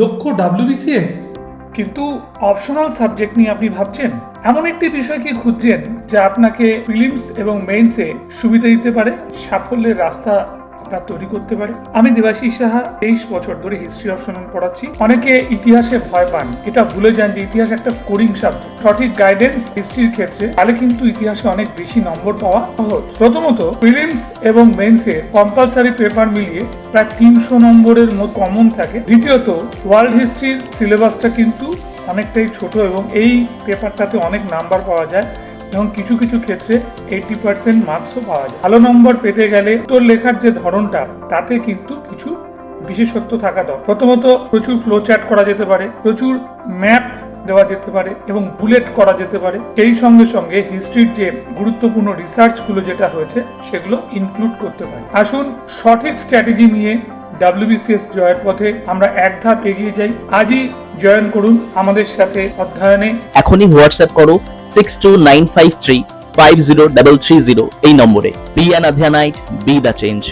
লক্ষ্য WBCS, কিন্তু optional subject নিয়ে আপনি ভাবছেন? এমন একটি বিষয় কি খুঁজছেন যা আপনাকে প্রিলিমস এবং মেইনসে সুবিধা দিতে পারে, সাফল্যের রাস্তা আপনার তৈরি করতে পারে? আমি দেবাশিস সাহা 23 বছর ধরে হিস্ট্রি অপশনাল পড়াচ্ছি। অনেকে ইতিহাসে ভয় পান, এটা ভুলে যান যে ইতিহাস একটা স্কোরিং সাবজেক্ট। সঠিক গাইডেন্স হিস্ট্রির ক্ষেত্রে তাহলে কিন্তু ইতিহাসে অনেক বেশি নম্বর পাওয়া সহজ। প্রথমত, প্রিলিমস এবং মেইনসে কম্পালসারি পেপার মিলিয়ে প্রায় 300 নম্বরের মতো কমন থাকে। দ্বিতীয়ত, ওয়ার্ল্ড হিস্ট্রির সিলেবাসটা কিন্তু অনেকটাই ছোট এবং এই পেপারটাতে অনেক নাম্বার পাওয়া যায় এবং কিছু কিছু ক্ষেত্রে 80% মার্কসও পাওয়া যায়। ভালো নম্বর পেতে গেলে উত্তর লেখার যে ধরনটা তাতে কিন্তু কিছু বিশেষত্ব থাকা দরকার। প্রথমত, প্রচুর ফ্লো চার্ট করা যেতে পারে, প্রচুর ম্যাপ দেওয়া যেতে পারে এবং বুলেট করা যেতে পারে। সেই সঙ্গে সঙ্গে হিস্ট্রির যে গুরুত্বপূর্ণ রিসার্চগুলো যেটা হয়েছে সেগুলো ইনক্লুড করতে পারে। আসুন সঠিক স্ট্র্যাটেজি নিয়ে WBCS জয়ের পথে আমরা এক ধাপ এগিয়ে যাই। আজই জয়েন করুন আমাদের সাথে অধ্যয়নে। এখনই হোয়াটসঅ্যাপ করো 6295350330 এই নম্বরে। বি অ্যান অধ্যানাইট, বি দ্য চেঞ্জ।